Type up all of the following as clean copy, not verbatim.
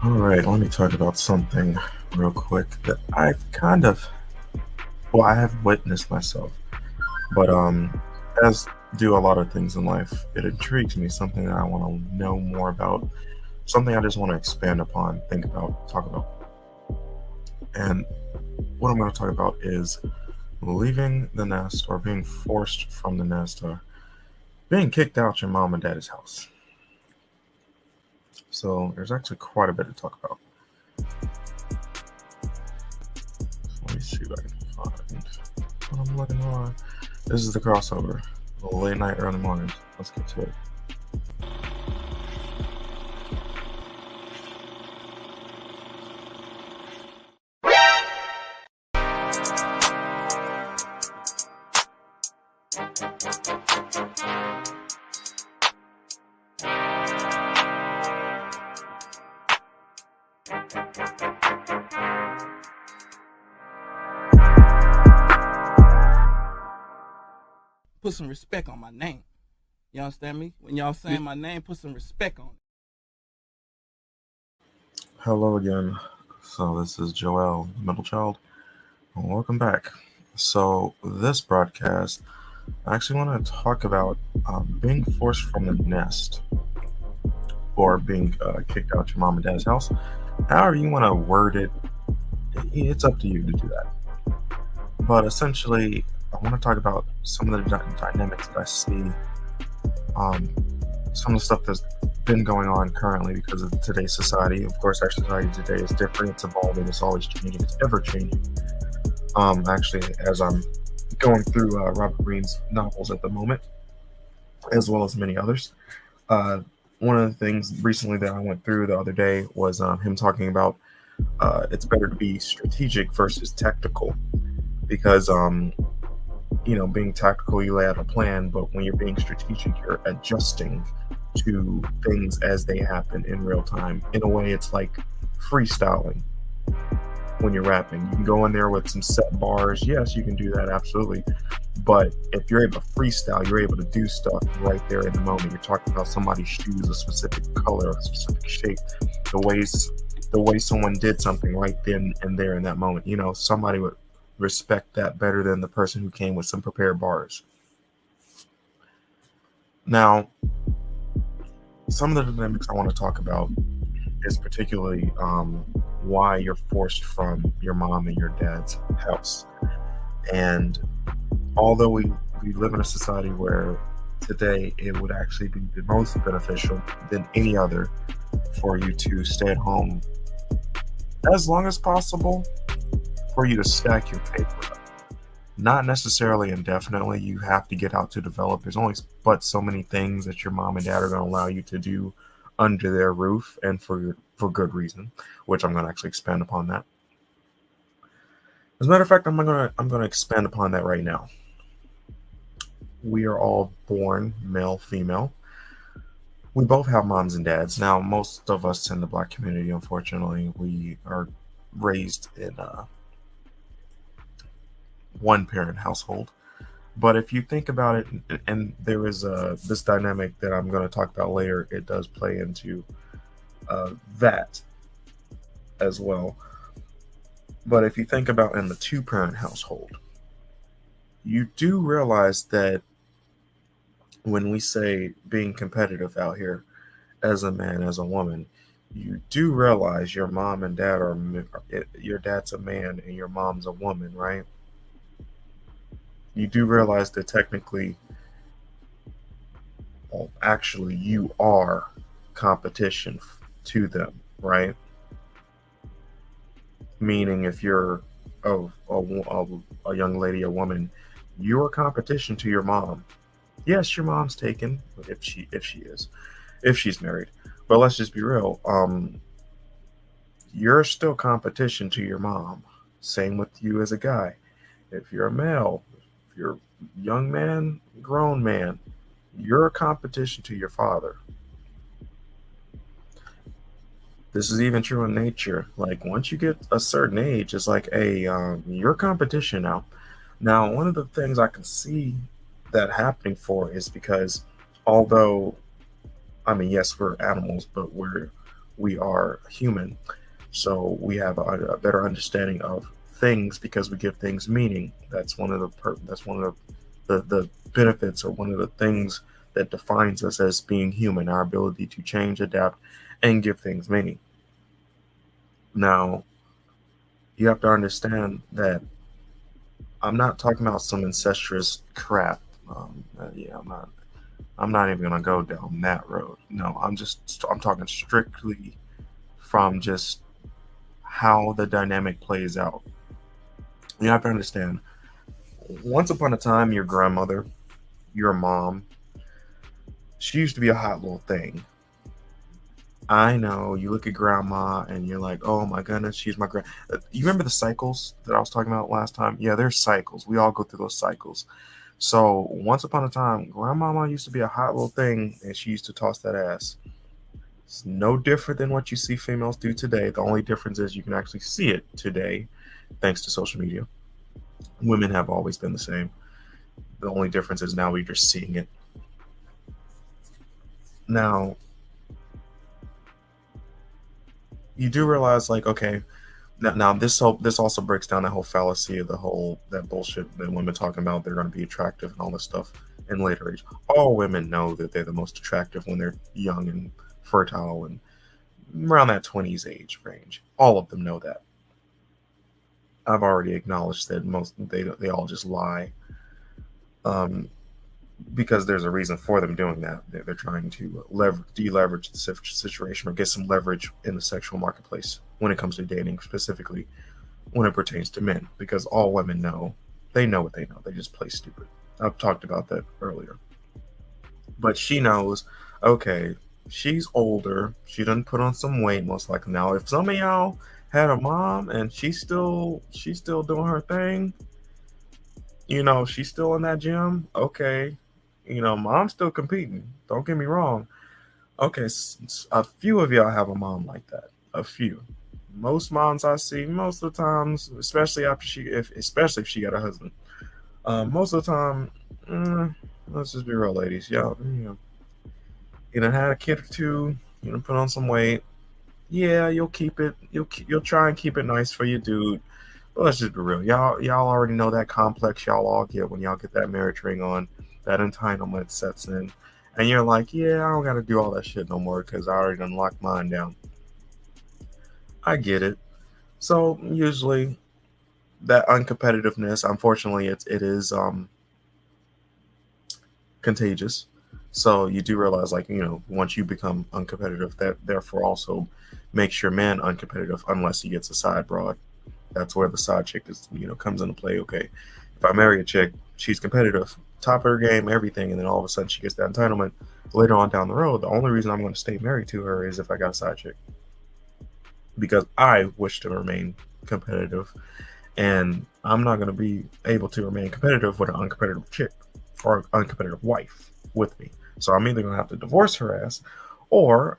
All right, let me talk about something real quick that I have witnessed myself, but as do a lot of things in life, it intrigues me, something that I want to know more about, something I just want to expand upon, think about, talk about. And what I'm going to talk about is leaving the nest or being forced from the nest or being kicked out your mom and daddy's house. So there's actually quite a bit to talk about. Let me see what I can find. What I'm looking for. This is the crossover. Late night, early mornings. Let's get to it. Put some respect on my name. You understand me? When y'all saying my name, put some respect on it. Hello again. So this is Joel, middle child. Welcome back. So this broadcast, I actually want to talk about being forced from the nest or being kicked out your mom and dad's house. However you want to word it, it's up to you to do that. But essentially, I want to talk about some of the dynamics that I see, um, some of the stuff that's been going on currently because of today's society. Of course, our society today is different. It's evolving. It's always changing. It's ever changing. Actually, as I'm going through Robert Greene's novels at the moment, as well as many others. Uh, One of the things recently that I went through the other day was him talking about it's better to be strategic versus tactical because being tactical, you lay out a plan, but when you're being strategic, you're adjusting to things as they happen in real time. In a way, it's like freestyling when you're rapping. You can go in there with some set bars. Yes, you can do that, absolutely. But if you're able to freestyle, you're able to do stuff right there in the moment. You're talking about somebody's shoes, a specific color, a specific shape, the way someone did something right then and there in that moment. Somebody would respect that better than the person who came with some prepared bars. Now, some of the dynamics I want to talk about is particularly why you're forced from your mom and your dad's house. And although we live in a society where today it would actually be the most beneficial than any other for you to stay at home as long as possible, for you to stack your paper up. Not necessarily indefinitely. You have to get out to develop. There's only but so many things that your mom and dad are going to allow you to do under their roof, and for good reason, which I'm going to actually expand upon that. As a matter of fact, I'm going to expand upon that right now. We are all born male, female. We both have moms and dads. Now, most of us in the black community, unfortunately, we are raised in a one parent household. But if you think about it, and there is this dynamic that I'm going to talk about later, it does play into that as well. But if you think about in the two parent household, you do realize that when we say being competitive out here as a man, as a woman, you do realize your mom and dad your dad's a man and your mom's a woman, right? You do realize that technically, well, actually, you are competition to them, right? Meaning, if you're a young lady, a woman, you're competition to your mom. Yes, your mom's taken if she's married. But let's just be real. You're still competition to your mom. Same with you as a guy. If you're a male, if you're a young man, grown man, you're a competition to your father. This is even true in nature. Like once you get a certain age, it's like, hey, you're competition now. Now, one of the things I can see that happening for is because although, I mean, yes, we're animals, but we are human. So we have a better understanding of things because we give things meaning. That's one of the benefits, or one of the things that defines us as being human, our ability to change, adapt, and give things meaning. Now, you have to understand that I'm not talking about some incestuous crap. Yeah, I'm not even gonna go down that road. No, I'm talking strictly from just how the dynamic plays out. You have to understand. Once upon a time, your grandmother, your mom, she used to be a hot little thing. I know you look at grandma and you're like, oh my goodness, she's my grand. You remember the cycles that I was talking about last time? Yeah, there's cycles. We all go through those cycles. So once upon a time, grandmama used to be a hot little thing, and she used to toss that ass. It's no different than what you see females do today. The only difference is you can actually see it today, thanks to social media. Women have always been the same. The only difference is now we're just seeing it. Now, you do realize, like, okay, now this also breaks down that whole fallacy of the whole that bullshit that women talking about they're going to be attractive and all this stuff in later age. All women know that they're the most attractive when they're young and fertile and around that 20s age range. All of them know that. I've already acknowledged that most they all just lie, um, because there's a reason for them doing that. They're trying to deleverage the situation or get some leverage in the sexual marketplace when it comes to dating, specifically when it pertains to men, because all women know, they know what they know. They just play stupid. I've talked about that earlier. But she knows, okay, she's older. She done put on some weight most likely. Now, if some of y'all had a mom and she's still doing her thing, she's still in that gym, okay. Mom's still competing. Don't get me wrong. Okay, a few of y'all have a mom like that. A few. Most moms I see, most of the times, especially especially if she got a husband, most of the time, let's just be real, ladies. Y'all, you done had a kid or two. You done put on some weight. Yeah, you'll keep it. You'll try and keep it nice for your dude. But let's just be real. Y'all already know that complex y'all all get when y'all get that marriage ring on. That entitlement sets in, and you're like, yeah, I don't got to do all that shit no more because I already done locked mine down. I get it. So usually that uncompetitiveness, unfortunately, it is contagious. So you do realize, like, once you become uncompetitive, that therefore also makes your man uncompetitive unless he gets a side broad. That's where the side chick comes into play. Okay, if I marry a chick, she's competitive, top of her game, everything, and then all of a sudden she gets that entitlement. Later on down the road, the only reason I'm going to stay married to her is if I got a side chick, because I wish to remain competitive, and I'm not going to be able to remain competitive with an uncompetitive chick or uncompetitive wife with me. So I'm either going to have to divorce her ass, or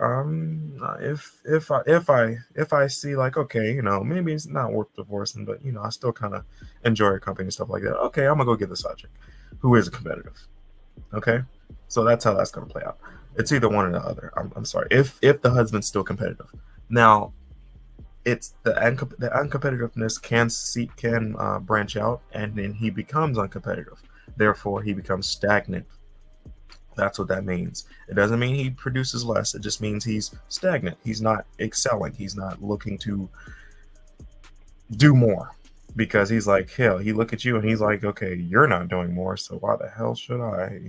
if I see, like, okay, maybe it's not worth divorcing, but I still kind of enjoy her company and stuff like that. Okay, I'm gonna go get the side chick who is competitive. Okay, so that's how that's gonna play out. It's either one or the other. I'm sorry, if the husband's still competitive. Now, it's the uncompetitiveness can branch out, and then he becomes uncompetitive. Therefore, he becomes stagnant. That's what that means. It doesn't mean he produces less. It just means he's stagnant. He's not excelling. He's not looking to do more, because he's like, hell, he look at you and he's like, okay, you're not doing more, so why the hell should I?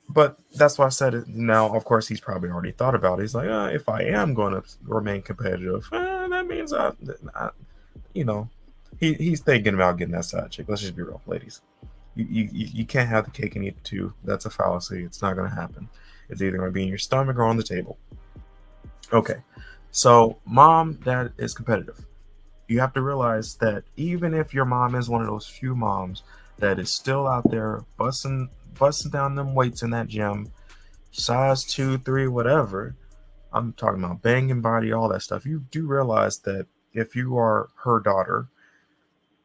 But that's why I said it. Now, of course, he's probably already thought about it. He's like, if I am going to remain competitive, that means you know, he's thinking about getting that side chick. Let's just be real, ladies. You can't have the cake and eat it too. That's a fallacy. It's not going to happen. It's either going to be in your stomach or on the table. Okay, so mom, dad is competitive. You have to realize that even if your mom is one of those few moms that is still out there busting down them weights in that gym, size 2, 3, whatever. I'm talking about banging body, all that stuff. You do realize that if you are her daughter,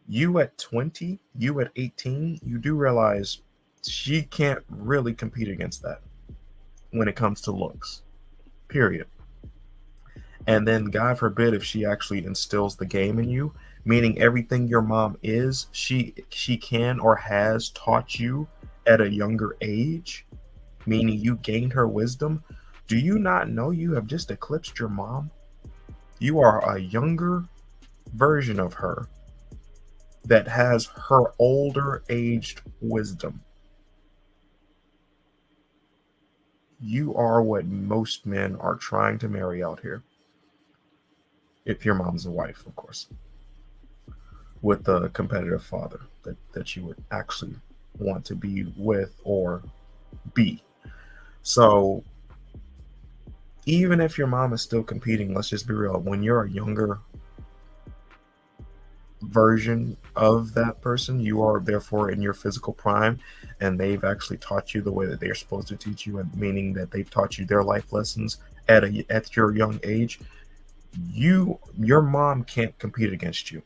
you at 20, you at 18, you do realize she can't really compete against that when it comes to looks. Period. And then, God forbid, if she actually instills the game in you, meaning everything your mom is, she can or has taught you at a younger age, meaning you gained her wisdom. Do you not know you have just eclipsed your mom? You are a younger version of her that has her older aged wisdom. You are what most men are trying to marry out here. If your mom's a wife, of course, with a competitive father that you would actually want to be with or be. So even if your mom is still competing, let's just be real, when you're a younger version of that person, you are therefore in your physical prime, and they've actually taught you the way that they're supposed to teach you, and meaning that they've taught you their life lessons at your young age. Your mom can't compete against you.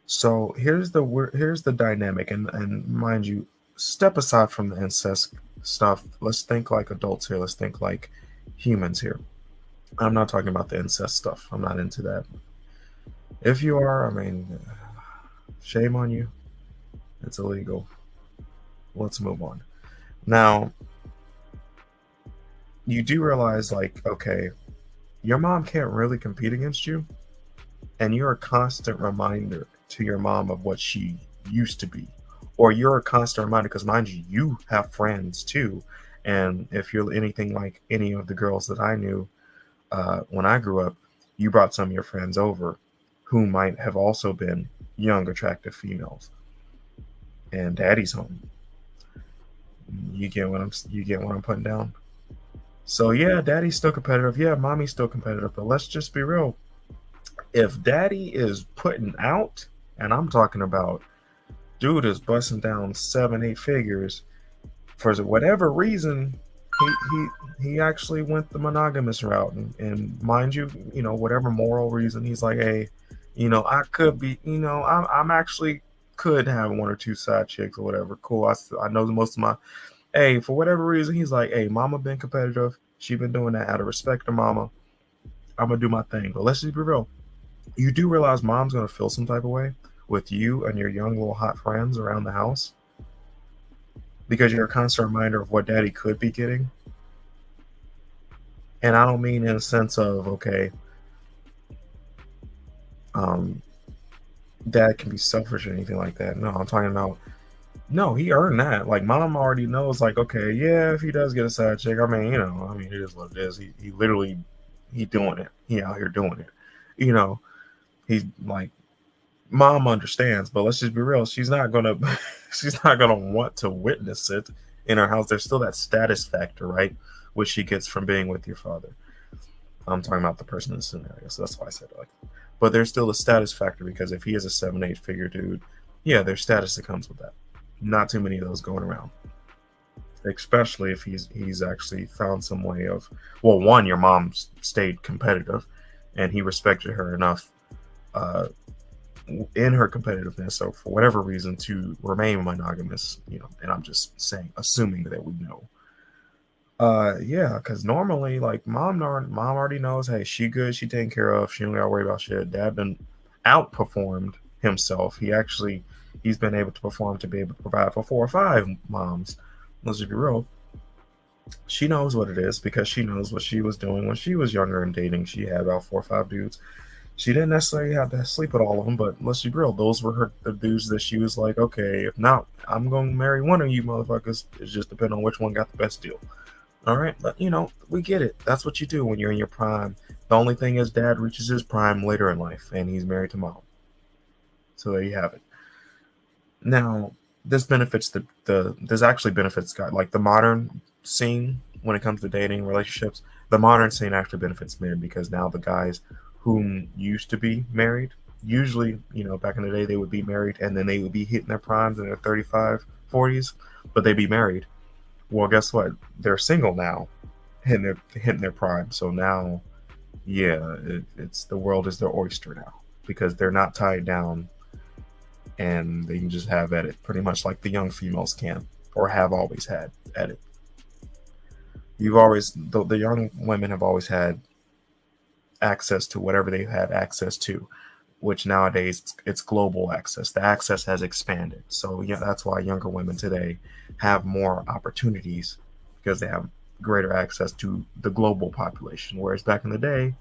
So here's the dynamic, and mind you, step aside from the incest stuff. Let's think like adults here. Let's think like humans here. I'm not talking about the incest stuff. I'm not into that. If you are, I mean, shame on you. It's illegal. Let's move on. Now, you do realize, like, okay, your mom can't really compete against you, and you're a constant reminder to your mom of what she used to be. Or you're a constant reminder, because mind you, you have friends too. And if you're anything like any of the girls that I knew when I grew up, you brought some of your friends over who might have also been young, attractive females. And daddy's home. You get what I'm putting down? So yeah, daddy's still competitive. Yeah, mommy's still competitive. But let's just be real. If daddy is putting out, and I'm talking about dude is busting down 7-8 figures, for whatever reason, he actually went the monogamous route, and mind you, whatever moral reason, he's like, hey, I could be, I'm actually could have one or two side chicks or whatever. Cool. I know most of my, hey, for whatever reason, he's like, hey, mama been competitive. She been doing that out of respect to mama. I'm gonna do my thing. But let's just be real. You do realize mom's gonna feel some type of way with you and your young little hot friends around the house, because you're a constant reminder of what daddy could be getting. And I don't mean in a sense of, okay, dad can be selfish or anything like that. No, I'm talking about, no, he earned that. Like, mom already knows, like, okay, yeah, if he does get a side chick, I mean, it is what it is. He literally, he doing it. He out here doing it. He's like, mom understands, but let's just be real. She's not gonna want to witness it in her house. There's still that status factor, right? Which she gets from being with your father. I'm talking about the person in the scenario, so that's why I said it like that. But there's still a status factor, because if he is a 7-8 figure dude, yeah, there's status that comes with that. Not too many of those going around. Especially if he's actually found some way of, well, one, your mom stayed competitive and he respected her enough in her competitiveness, so for whatever reason, to remain monogamous, and I'm just assuming that we know. Yeah, because normally, like, mom already knows, hey, she good, she taken care of, she don't gotta worry about shit. Dad been outperformed himself. He's been able to perform to be able to provide for 4 or 5 moms. Let's just be real. She knows what it is, because she knows what she was doing when she was younger and dating. She had about 4 or 5 dudes. She didn't necessarily have to sleep with all of them, but let's be real, those were the dudes that she was like, okay, if not, I'm going to marry one of you motherfuckers. It just depends on which one got the best deal. All right, but we get it. That's what you do when you're in your prime. The only thing is, dad reaches his prime later in life, and he's married to mom. So there you have it. Now, this benefits this actually benefits guys, like the modern scene when it comes to dating relationships. The modern scene actually benefits men, because now the guys whom used to be married, usually, back in the day, they would be married and then they would be hitting their primes in their 35, 40s, but they'd be married. Well, guess what? They're single now, hitting their prime. So now, yeah, it's the world is their oyster now, because they're not tied down and they can just have at it, pretty much like the young females can, or have always had at it. The young women have always had access to whatever they had access to, which nowadays it's global access. The access has expanded. So yeah, that's why younger women today have more opportunities because they have greater access to the global population. Whereas back in the day,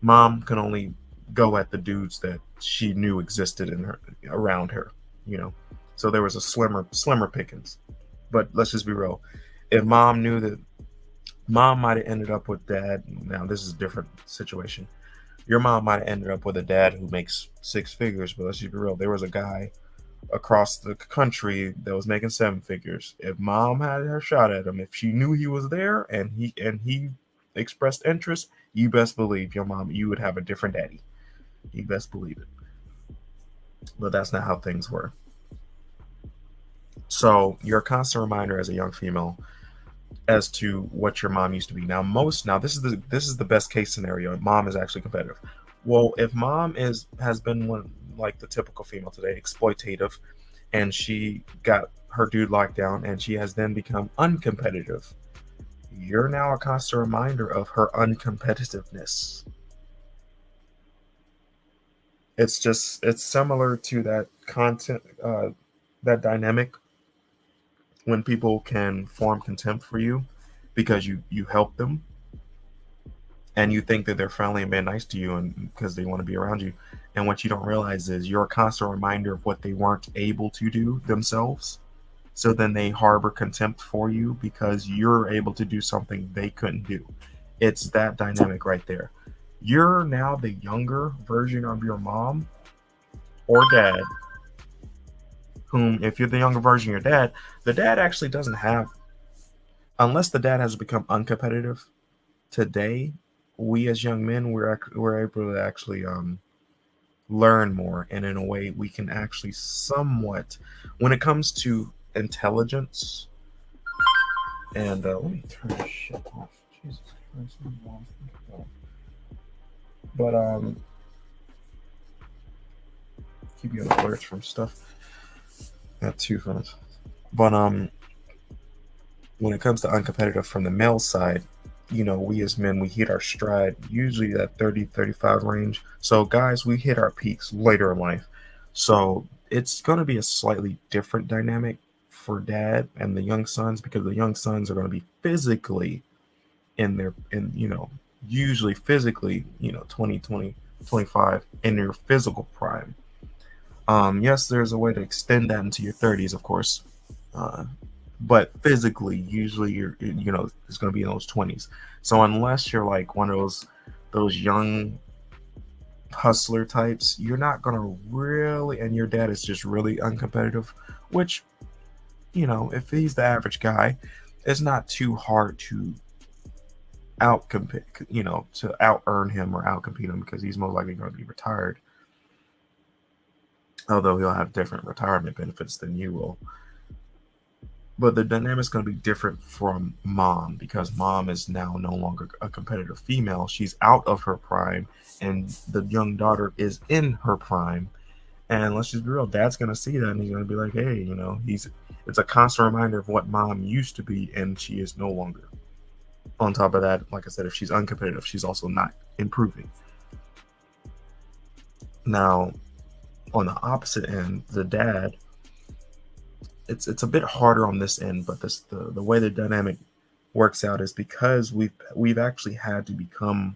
mom could only go at the dudes that she knew existed in her around her, you know. So there was a slimmer pickings. But let's just be real. If mom knew that mom might have ended up with dad, now this is a different situation. Your mom might have ended up with a dad who makes six figures, but let's just be real. There was a guy across the country that was making seven figures. If mom had her shot at him, if she knew he was there and he expressed interest, you best believe your mom, you would have a different daddy. You best believe it. But that's not how things were. So you're a constant reminder as a young female as to what your mom used to be. Now this is the best case scenario. Mom is actually competitive. Well, if mom has been one like the typical female today, exploitative, and she got her dude locked down and she has then become uncompetitive, you're now a constant reminder of her uncompetitiveness. It's similar to that content that dynamic when people can form contempt for you because you help them and you think that they're friendly and being nice to you and because they want to be around you, and what you don't realize is you're a constant reminder of what they weren't able to do themselves, so then they harbor contempt for you because you're able to do something they couldn't do. It's that dynamic right there. You're now the younger version of your mom or dad, whom, if you're the younger version of your dad, the dad actually doesn't have, unless the dad has become uncompetitive. Today, we as young men, we're able to actually learn more, and in a way, we can actually somewhat, when it comes to intelligence, and let me turn this shit off. Jesus Christ, but keep you on alerts from stuff. Got two phones. But when it comes to uncompetitive from the male side, we as men, we hit our stride usually that 30, 35 range. So guys, we hit our peaks later in life. So it's going to be a slightly different dynamic for dad and the young sons, because the young sons are going to be physically usually physically, 20, 25 in their physical prime. Yes, there's a way to extend that into your 30s, of course. But physically, usually it's going to be in those 20s. So unless you're like one of those young hustler types, you're not going to really, and your dad is just really uncompetitive, which, if he's the average guy, it's not too hard to to out earn him or out compete him, because he's most likely going to be retired. Although he'll have different retirement benefits than you will. But the dynamic is going to be different from mom, because mom is now no longer a competitive female. She's out of her prime, and the young daughter is in her prime. And let's just be real, dad's going to see that, and he's going to be like, hey, it's a constant reminder of what mom used to be, and she is no longer. On top of that, like I said, if she's uncompetitive, she's also not improving. Now, on the opposite end, the dad, it's a bit harder on this end, but the way the dynamic works out is because we've actually had to become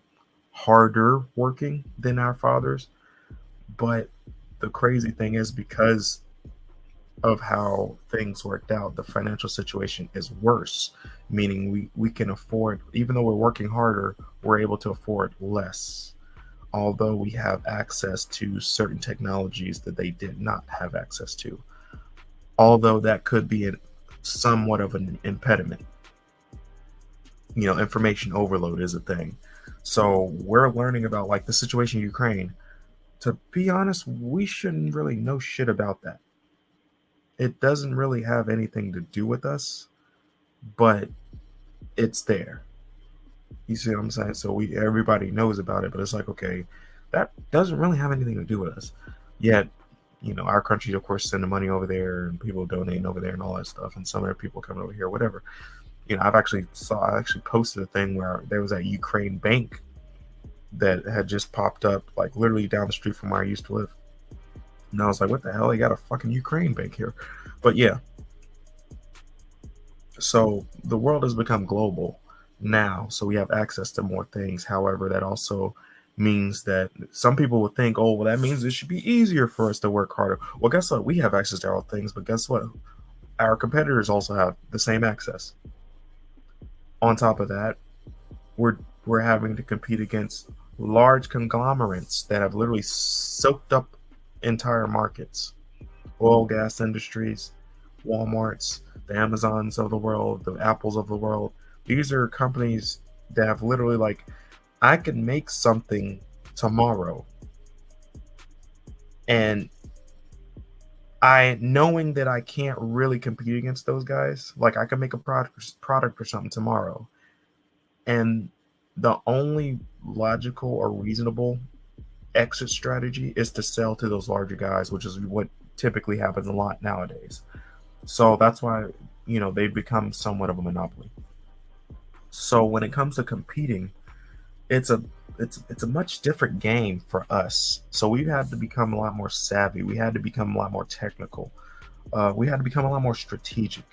harder working than our fathers. But the crazy thing is, because of how things worked out, the financial situation is worse, meaning we can afford, even though we're working harder, we're able to afford less, although we have access to certain technologies that they did not have access to, although that could be somewhat of an impediment. Information overload is a thing. So we're learning about, like, the situation in Ukraine. To be honest, we shouldn't really know shit about that. It doesn't really have anything to do with us, but it's there. You see what I'm saying? So everybody knows about it, but it's like, okay, that doesn't really have anything to do with us. Yet, our country, of course, sending money over there, and people donating over there and all that stuff, and some other people coming over here, whatever. I actually posted a thing where there was a Ukraine bank that had just popped up like literally down the street from where I used to live. And I was like, what the hell? They got a fucking Ukraine bank here. But yeah, so the world has become global now, so we have access to more things. However, that also means that some people would think, oh, well, that means it should be easier for us to work harder. Well, guess what? We have access to all things, but guess what? Our competitors also have the same access. On top of that, we're having to compete against large conglomerates that have literally soaked up entire markets. Oil, gas industries, Walmarts, the Amazons of the world, the Apples of the world. These are companies that have literally like, I can make something tomorrow, and I knowing that I can't really compete against those guys. Like I can make a product or something tomorrow, and the only logical or reasonable exit strategy is to sell to those larger guys, which is what typically happens a lot nowadays. So that's why, they've become somewhat of a monopoly. So when it comes to competing, it's a it's a much different game for us. So we've had to become a lot more savvy. We had to become a lot more technical. We had to become a lot more strategic.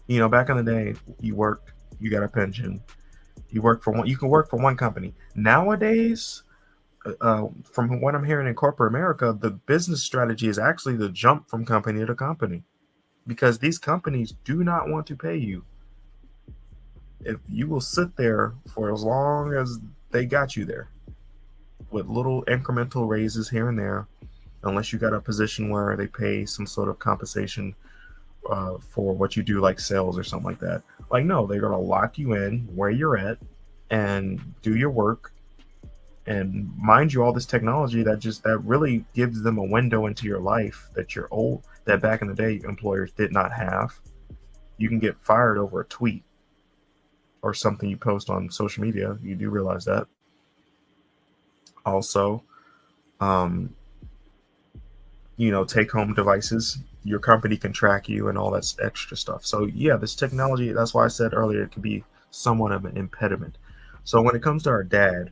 Back in the day, you worked, you got a pension, you work for one. You can work for one company. Nowadays, from what I'm hearing in corporate America, the business strategy is actually to jump from company to company because these companies do not want to pay you. If you will sit there for as long as they got you there with little incremental raises here and there, unless you got a position where they pay some sort of compensation for what you do, like sales or something like that. Like, no, they're going to lock you in where you're at and do your work. And mind you, all this technology that really gives them a window into your life that back in the day employers did not have. You can get fired over a tweet or something you post on social media. You do realize that. Also, um, take home devices. Your company can track you and all that extra stuff. So yeah, this technology, that's why I said earlier, it can be somewhat of an impediment. So when it comes to our dads,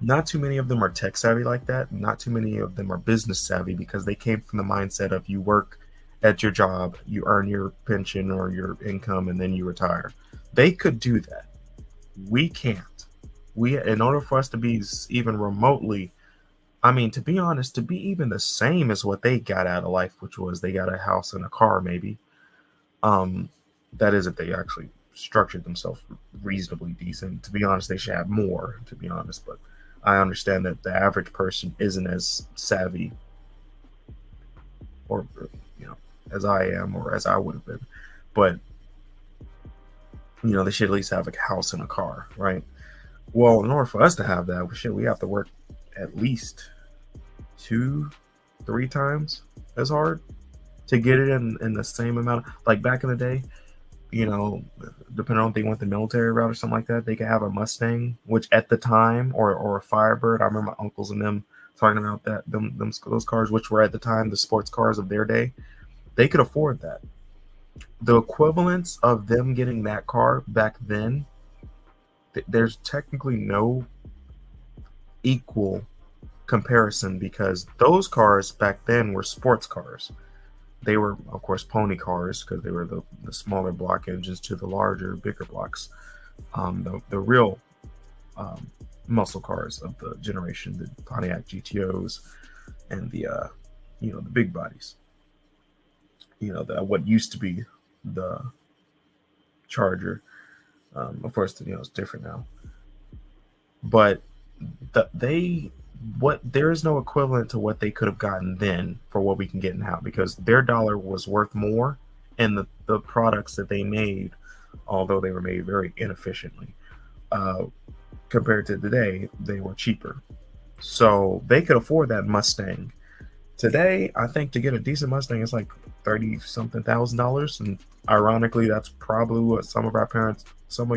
not too many of them are tech savvy like that. Not too many of them are business savvy because they came from the mindset of you work at your job, you earn your pension or your income, and then you retire. They could do that. We can't. In order for us to be even remotely, I mean, to be honest, to be even the same as what they got out of life, which was they got a house and a car, maybe. Um, that is if they actually structured themselves reasonably decent. To be honest, they should have more, to be honest, but I understand that the average person isn't as savvy or as I am or as I would have been. But they should at least have a house and a car, right? Well, in order for us to have that, we have to work at least 2-3 times as hard to get it in the same amount. Like back in the day, depending on if they went the military route or something like that, they could have a Mustang, which at the time, or a Firebird. I remember my uncles and them talking about that, those cars, which were at the time the sports cars of their day. They could afford that. The equivalence of them getting that car back then, there's technically no equal comparison because those cars back then were sports cars. They were, of course, pony cars because they were the smaller block engines to the larger, bigger blocks. The real muscle cars of the generation, the Pontiac GTOs and the big bodies. What used to be the Charger. Of course, it's different now. But there is no equivalent to what they could have gotten then for what we can get now because their dollar was worth more, and the products that they made, although they were made very inefficiently, compared to today, they were cheaper. So they could afford that Mustang. Today, I think to get a decent Mustang is like $30-something thousand, and ironically, that's probably what some of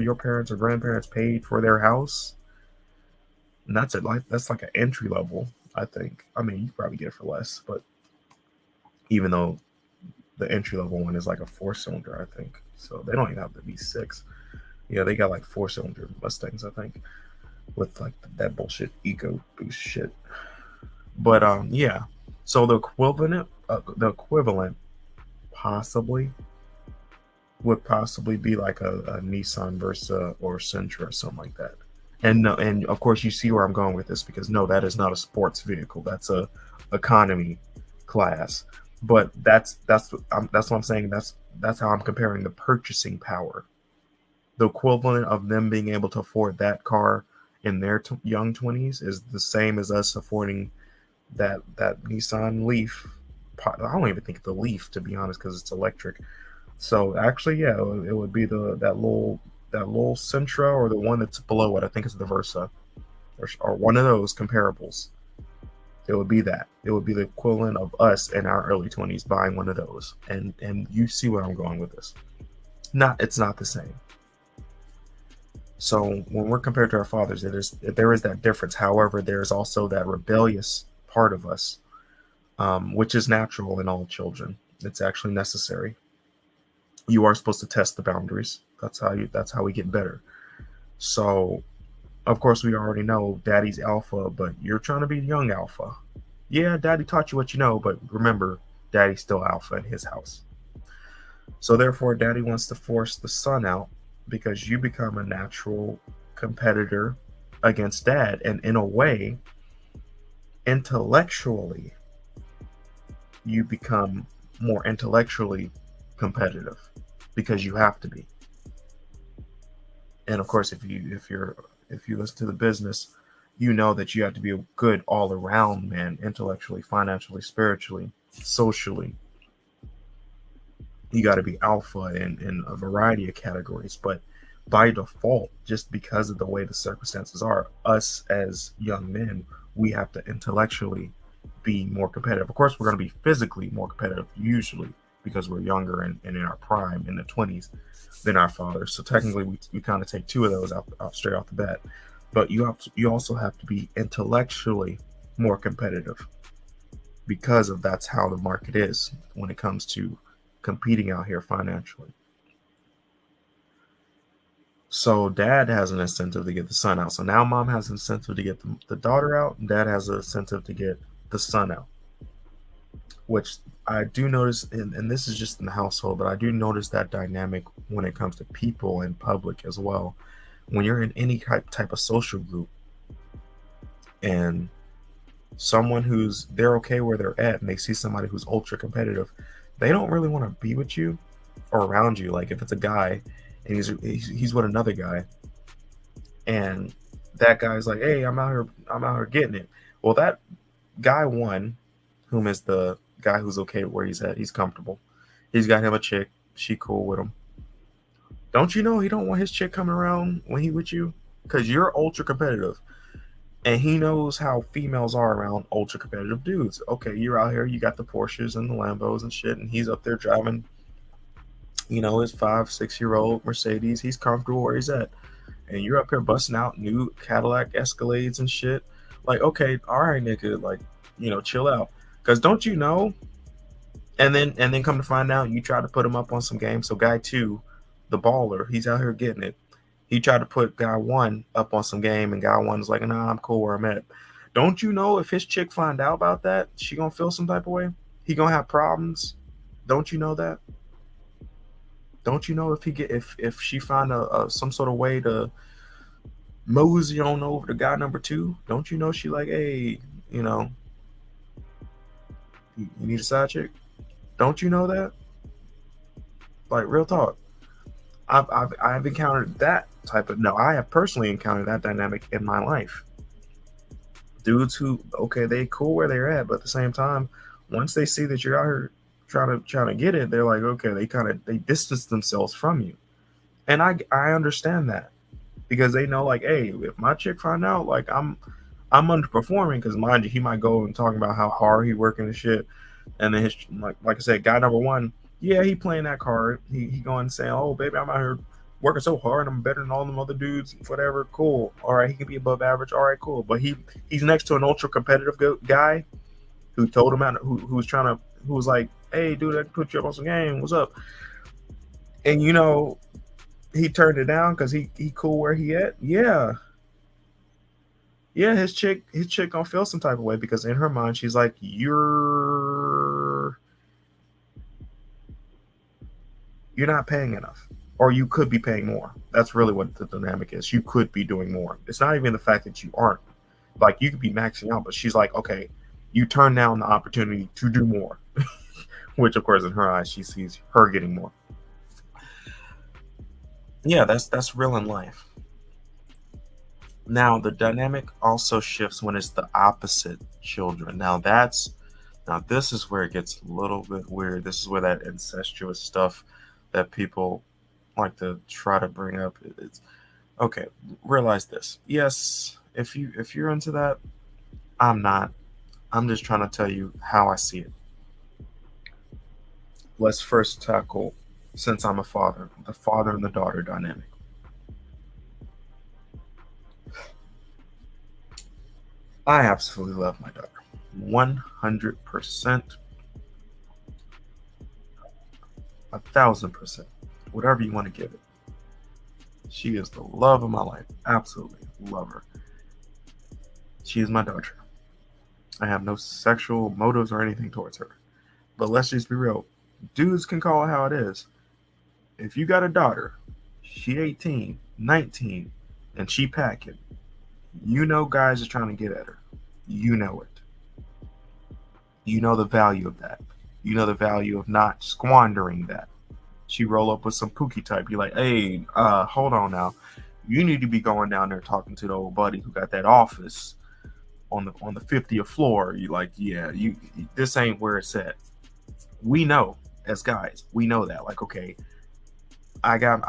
your parents or grandparents paid for their house. And that's it. That's like an entry level, I think. I mean, you probably get it for less, but even though the entry level one is like a 4-cylinder, I think. So they don't even have the V6. Yeah, they got like 4-cylinder Mustangs, I think, with like that bullshit eco boost shit. But yeah. So the equivalent possibly would possibly be like a Nissan Versa or Sentra or something like that. And no, and of course you see where I'm going with this, because no, that is not a sports vehicle. That's a economy class. But that's what I'm saying. That's how I'm comparing the purchasing power. The equivalent of them being able to afford that car in their young 20s is the same as us affording that Nissan Leaf. I don't even think the Leaf, to be honest, because it's electric. So actually, yeah, it would be that little Sentra, or the one that's below it. I think it's the Versa, or one of those comparables. It would be that. It would be the equivalent of us in our early 20s buying one of those. And you see where I'm going with this. It's not the same. So when we're compared to our fathers, there is that difference. However, there's also that rebellious part of us, which is natural in all children. It's actually necessary. You are supposed to test the boundaries. That's how we get better. So of course we already know daddy's alpha, but you're trying to be young alpha. Yeah, daddy taught you what you know, but remember, daddy's still alpha in his house. So therefore daddy wants to force the son out, because you become a natural competitor against dad, and in a way, intellectually, you become more intellectually competitive because you have to be. And of course, if you listen to the business, you know that you have to be a good all around man, intellectually, financially, spiritually, socially. You got to be alpha in a variety of categories. But by default, just because of the way the circumstances are, us as young men, we have to intellectually be more competitive. Of course, we're going to be physically more competitive usually, because we're younger and in our prime in the 20s than our fathers. So technically, we kind of take two of those out straight off the bat. But you also have to be intellectually more competitive, because of that's how the market is when it comes to competing out here financially. So dad has an incentive to get the son out. So now mom has an incentive to get the daughter out, and dad has an incentive to get the son out. Which I do notice, and this is just in the household, but I do notice that dynamic when it comes to people in public as well. When you're in any type of social group, and someone they're okay where they're at, and they see somebody who's ultra competitive, they don't really want to be with you or around you. Like if it's a guy and he's with another guy, and that guy's like, hey, I'm out here getting it. Well, that guy one, whom is the guy who's okay where he's at, he's comfortable. He's got him a chick, she cool with him. Don't you know he don't want his chick coming around when he with you? Because you're ultra competitive. And he knows how females are around ultra competitive dudes. Okay, you're out here, you got the Porsches and the Lambos and shit, and he's up there driving, his 5-6-year-old Mercedes. He's comfortable where he's at. And you're up here busting out new Cadillac Escalades and shit. Like, okay, all right, nigga, like, chill out. Because don't you know? And then come to find out, you try to put him up on some game. So guy two, the baller, he's out here getting it. He tried to put guy one up on some game, and guy one's like, nah, I'm cool where I'm at. Don't you know if his chick find out about that, she gonna feel some type of way? He gonna have problems. Don't you know that? Don't you know if she find some sort of way to mosey on over to guy number two? Don't you know she like, hey, you need a side chick? Don't you know that? Like, real talk. I've encountered that type of, no, I have personally encountered that dynamic in my life. Dudes who, okay, they cool where they're at, but at the same time, once they see that you're out here trying to get it, they're like, okay, they distance themselves from you. And I understand that, because they know, like, hey, if my chick find out, like, I'm underperforming, because mind you, he might go and talking about how hard he working and shit, and then his, like I said, guy number one, yeah, he playing that card. He going and saying, oh, baby, I'm out here working so hard. I'm better than all them other dudes. Whatever, cool. All right, he can be above average. All right, cool. But he's next to an ultra competitive guy who told him out, who was like, hey, dude, I can put you up on some game. What's up? And he turned it down because he cool where he at. Yeah, yeah. His chick gonna feel some type of way because in her mind she's like, you're not paying enough, or you could be paying more. That's really what the dynamic is. You could be doing more. It's not even the fact that you aren't. Like you could be maxing out, but she's like, okay, you turn down the opportunity to do more, which of course in her eyes she sees her getting more. Yeah, that's real in life. Now the dynamic also shifts when it's the opposite children. Now this is where it gets a little bit weird. This is where that incestuous stuff that people like to try to bring up. It's okay. Realize this. Yes, if you're into that, I'm not. I'm just trying to tell you how I see it. Let's first tackle, since I'm a father, the father and the daughter dynamic. I absolutely love my daughter. 100%, 1,000%, whatever you want to give it. She is the love of my life. Absolutely love her. She is my daughter. I have no sexual motives or anything towards her. But let's just be real. Dudes can call it how it is. If you got a daughter, she 18, 19, and she packing, you know guys are trying to get at her. You know it. You know the value of that. You know the value of not squandering that. She roll up with some pookie type. You're like, hey, hold on now. You need to be going down there talking to the old buddy who got that office on the 50th floor. You like, yeah, you this ain't where it's at. We know as guys, we know that. Like, okay, I got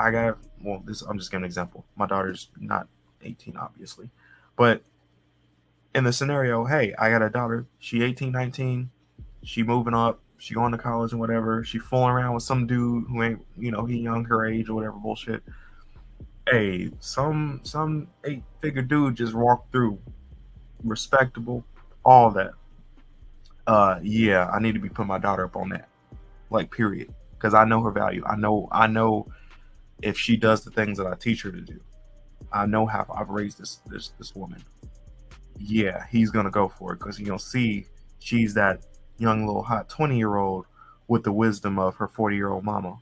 well, this I'm just giving an example. My daughter's not 18, obviously. But in the scenario, hey, I got a daughter, she 18, 19, she moving up, she going to college and whatever, she fooling around with some dude who ain't, he young her age or whatever bullshit. Hey, some 8-figure dude just walked through, respectable, all that. Yeah, I need to be putting my daughter up on that. Like period. Because I know her value. I know if she does the things that I teach her to do. I know how I've raised this woman. Yeah, he's gonna go for it because you'll see she's that young little hot 20-year-old with the wisdom of her 40-year-old mama.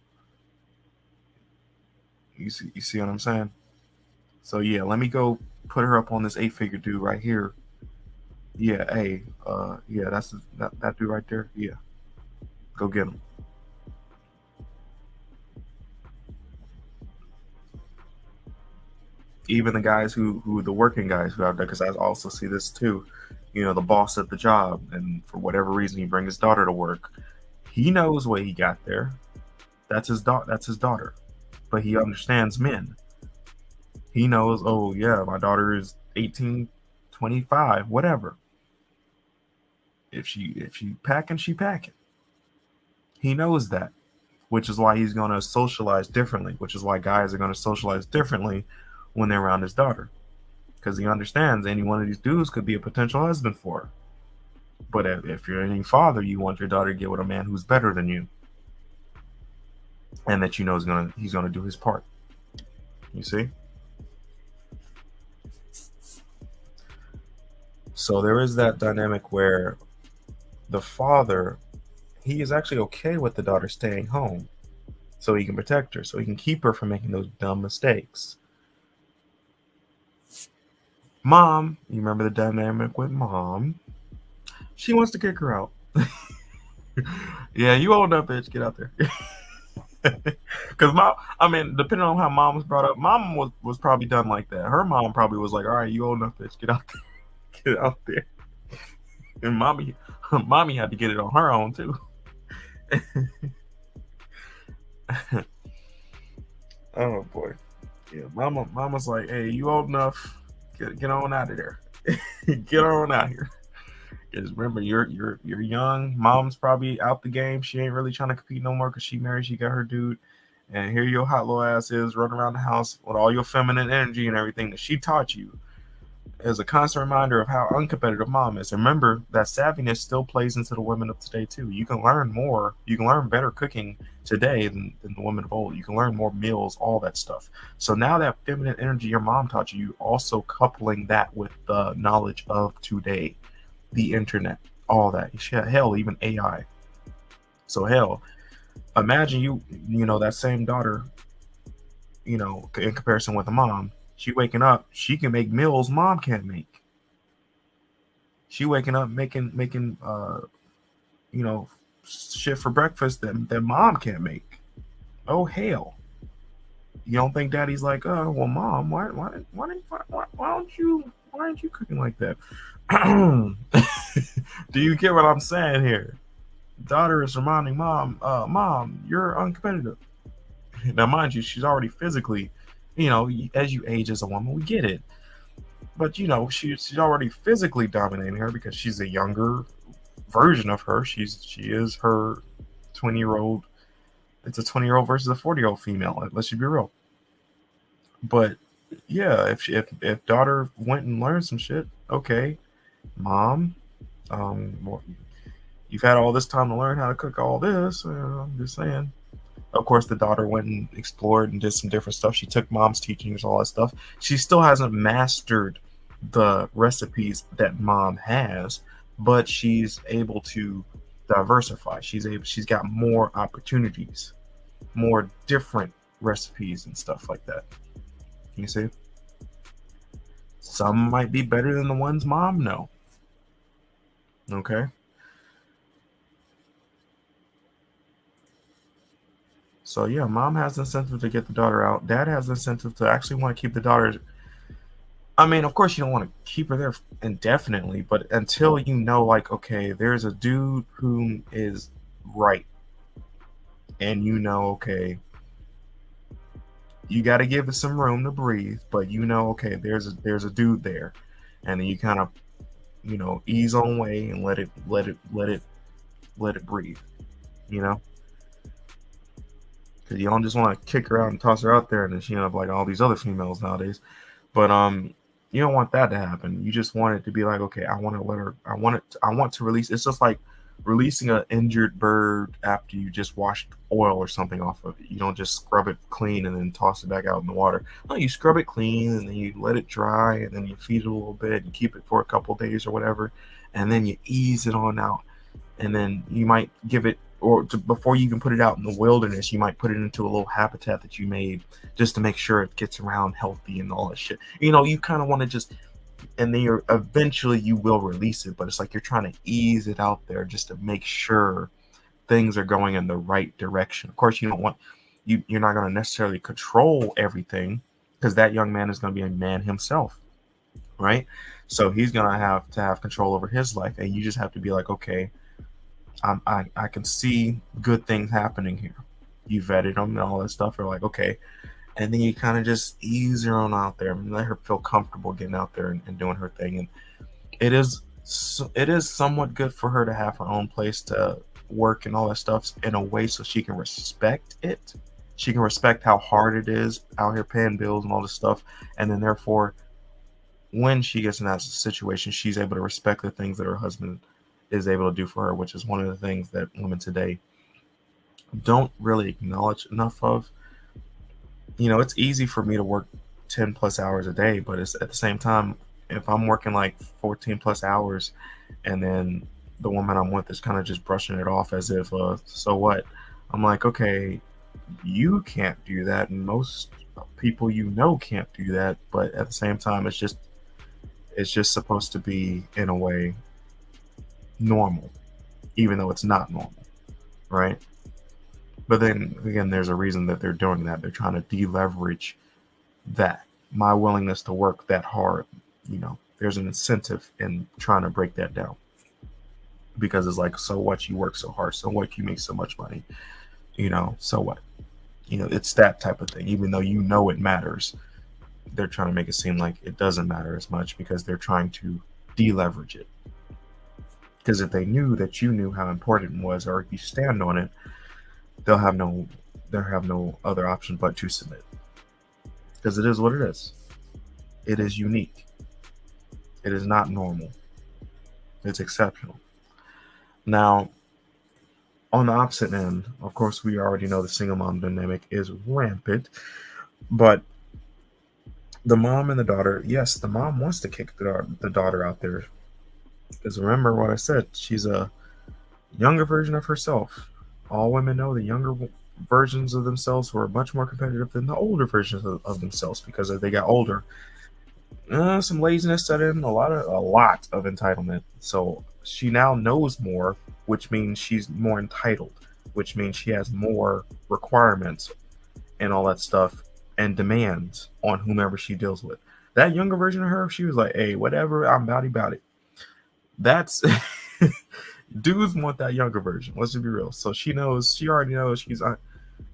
You see what I'm saying? So yeah, let me go put her up on this 8-figure dude right here. Yeah, hey, yeah, that dude right there. Yeah, go get him. Even the guys who the working guys who out there, because I also see this too. The boss at the job, and for whatever reason, he bring his daughter to work. He knows what he got there. That's his daughter. That's his daughter, but he understands men. He knows. Oh yeah, my daughter is 18, 25, whatever. If she packing, she packing. He knows that, which is why he's going to socialize differently. Which is why guys are going to socialize differently when they're around his daughter, because he understands any one of these dudes could be a potential husband for her. But if you're any father, you want your daughter to get with a man who's better than you, and that he's gonna do his part. You see? So there is that dynamic where the father, he is actually okay with the daughter staying home, so he can protect her, so he can keep her from making those dumb mistakes. Mom, you remember the dynamic with mom? She wants to kick her out. Yeah, you old enough, bitch. Get out there. Because mom, I mean, depending on how mom was brought up, mom was probably done like that. Her mom probably was like, "All right, you old enough, bitch. Get out there. Get out there." And mommy had to get it on her own too. Oh boy, yeah. Mama's like, "Hey, you old enough? Get on out of there. Get on out here." Because remember, you're young. Mom's probably out the game. She ain't really trying to compete no more because she married. She got her dude. And here your hot little ass is running around the house with all your feminine energy and everything that she taught you. is a constant reminder of how uncompetitive mom is. Remember that savviness still plays into the women of today too. You can learn more. You can learn better cooking today than the women of old. You can learn more meals, all that stuff. So now that feminine energy your mom taught you, you also coupling that with the knowledge of today, the internet, all that. Hell, even AI. So hell, imagine you know that same daughter, in comparison with a mom. She waking up, she can make meals mom can't make. She waking up making you know shit for breakfast that mom can't make. Oh hell! You don't think daddy's like, oh well, mom, why aren't you cooking like that? Do you get what I'm saying here? Daughter is reminding mom, mom, you're uncompetitive. Now, mind you, she's already physically, as you age as a woman, we get it. But she's already physically dominating her because she's a younger version of her. She is her 20-year-old. It's a 20-year-old versus a 40-year-old female. Let's be real. But yeah, if daughter went and learned some shit, okay, mom, well, you've had all this time to learn how to cook all this. I'm just saying. Of course, the daughter went and explored and did some different stuff. She took mom's teachings, all that stuff. She still hasn't mastered the recipes that mom has, but she's able to diversify. She's got more opportunities, more different recipes and stuff like that. You see? Some might be better than the ones mom know. Okay? So yeah, mom has incentive to get the daughter out. Dad has incentive to actually want to keep the daughter. I mean, of course, you don't want to keep her there indefinitely, but until you know, like, okay, there's a dude who is right, and okay, you got to give it some room to breathe, but okay, there's a dude there, and then you kind of, ease on way and let it breathe, because you don't just want to kick her out and toss her out there, and then she end up like all these other females nowadays. But you don't want that to happen. You just want it to be like, okay, I want to let her. I want to release. It's just like releasing an injured bird after you just washed oil or something off of it. You don't just scrub it clean and then toss it back out in the water. No, you scrub it clean and then you let it dry and then you feed it a little bit and keep it for a couple days or whatever, and then you ease it on out. And then you might give it, before you can put it out in the wilderness, you might put it into a little habitat that you made just to make sure it gets around healthy and all that shit. You kind of want to just, and then eventually you will release it, but it's like you're trying to ease it out there just to make sure things are going in the right direction. Of course, you don't want, you're not going to necessarily control everything, because that young man is going to be a man himself, right? So he's going to have control over his life, and you just have to be like, okay, I can see good things happening here. You vetted them and all that stuff. You're like, okay. And then you kind of just ease her on out there and let her feel comfortable getting out there and doing her thing. And it is somewhat good for her to have her own place to work and all that stuff in a way so she can respect it. She can respect how hard it is out here paying bills and all this stuff. And then therefore, when she gets in that situation, she's able to respect the things that her husband is able to do for her, which is one of the things that women today don't really acknowledge enough of. It's easy for me to work 10 plus hours a day, but it's at the same time, if I'm working like 14 plus hours and then the woman I'm with is kind of just brushing it off as if, so what? I'm like, okay, you can't do that. And most people can't do that. But at the same time, it's just supposed to be, in a way, normal, even though it's not normal, right? But then again, there's a reason that they're doing that. They're trying to deleverage that. My willingness to work that hard, there's an incentive in trying to break that down, because it's like, so what, you work so hard, so what, you make so much money, so what, it's that type of thing. Even though it matters, they're trying to make it seem like it doesn't matter as much, because they're trying to deleverage it. Because if they knew that you knew how important it was, or if you stand on it, they'll have no other option but to submit. Because it is what it is. It is unique. It is not normal. It's exceptional. Now, on the opposite end, of course, we already know the single mom dynamic is rampant, but the mom and the daughter, yes, the mom wants to kick the daughter out there. Because remember what I said, she's a younger version of herself. All women know the younger versions of themselves were much more competitive than the older versions of themselves, because as they got older, some laziness set in, a lot of entitlement. So she now knows more, which means she's more entitled, which means she has more requirements and all that stuff and demands on whomever she deals with. That younger version of her, she was like, "Hey, whatever, I'm about it." That's dudes want that younger version. Let's just be real. So she already knows she's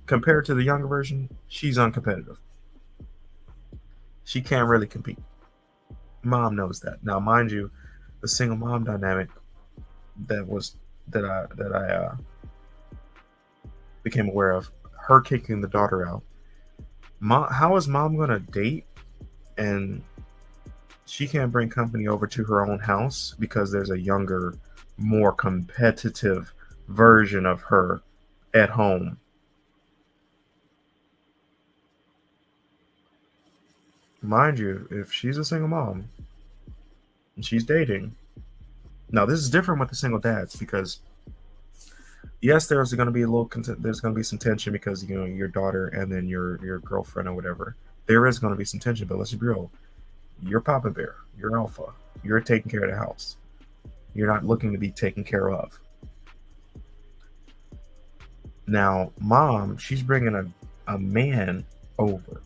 compared to the younger version, she's uncompetitive. She can't really compete. Mom knows that. Now, mind you, the single mom dynamic that I became aware of, her kicking the daughter out. How is mom gonna date and she can't bring company over to her own house because there's a younger, more competitive version of her at home? Mind you, if she's a single mom and she's dating, now this is different with the single dads, because yes, there's going to be there's going to be some tension because your daughter and then your girlfriend or whatever. There is going to be some tension, but let's be real. You're Papa Bear. You're Alpha. You're taking care of the house. You're not looking to be taken care of. Now, mom, she's bringing a man over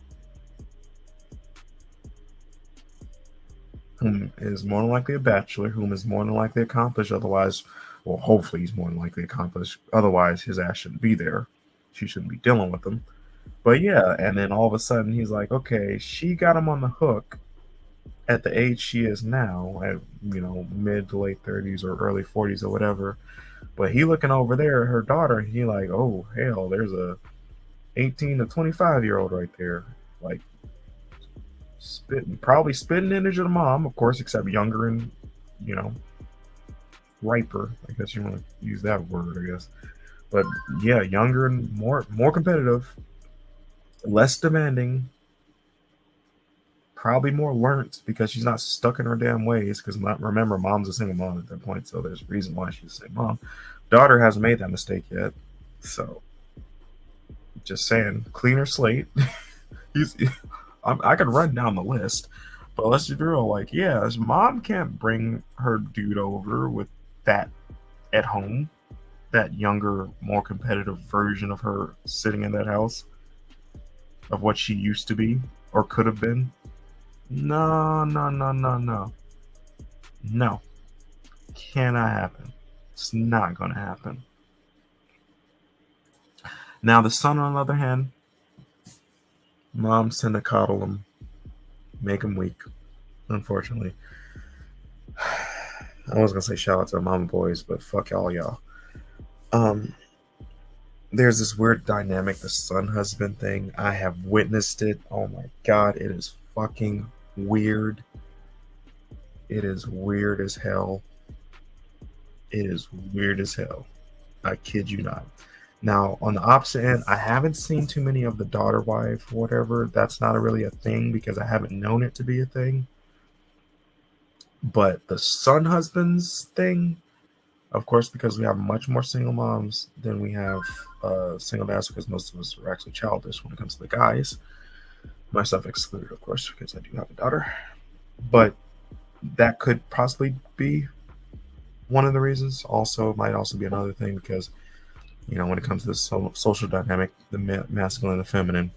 whom is more than likely a bachelor, whom is more than likely accomplished. Otherwise, well, hopefully he's more than likely accomplished. Otherwise, his ass shouldn't be there. She shouldn't be dealing with him. But yeah, and then all of a sudden he's like, okay, she got him on the hook at the age she is now, at mid to late 30s or early 40s or whatever. But he looking over there at her daughter, and he like, oh hell, there's a 18 to 25-year-old right there, like probably spitting image of the mom, of course, except younger and riper. I guess you want to use that word, I guess. But yeah, younger and more competitive, less demanding, probably more learnt because she's not stuck in her damn ways. Because remember, mom's a single mom at that point, so there's a reason why she's a single mom. Daughter hasn't made that mistake yet, so just saying, cleaner slate. I could run down the list, but let's be real. Like, yeah, his mom can't bring her dude over with that at home. That younger, more competitive version of her sitting in that house, of what she used to be or could have been. No. Cannot happen. It's not going to happen. Now, the son, on the other hand, moms tend to coddle him, make him weak, unfortunately. I was going to say shout out to the mama boys, but fuck all y'all. There's this weird dynamic, the son husband thing. I have witnessed it. Oh my god, it is fucking weird. It is weird as hell. It is weird as hell. I kid you not. Now, on the opposite end, I haven't seen too many of the daughter wife or whatever. That's not really a thing because I haven't known it to be a thing. But the son husbands thing, of course, because we have much more single moms than we have single dads, because most of us are actually childish when it comes to the guys. Myself excluded, of course, because I do have a daughter. But that could possibly be one of the reasons. Also, it might also be another thing because, when it comes to this social dynamic, the masculine and the feminine,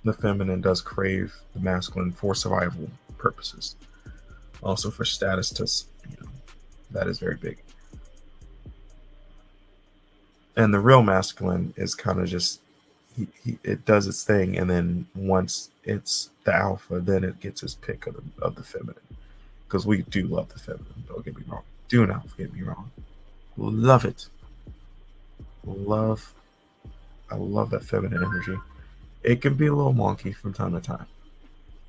the feminine does crave the masculine for survival purposes. Also for status, that is very big. And the real masculine is kind of just, it does its thing, and then once it's the alpha, then it gets its pick of the feminine. Because we do love the feminine, don't get me wrong. Do not get me wrong. Love it. I love that feminine energy. It can be a little wonky from time to time.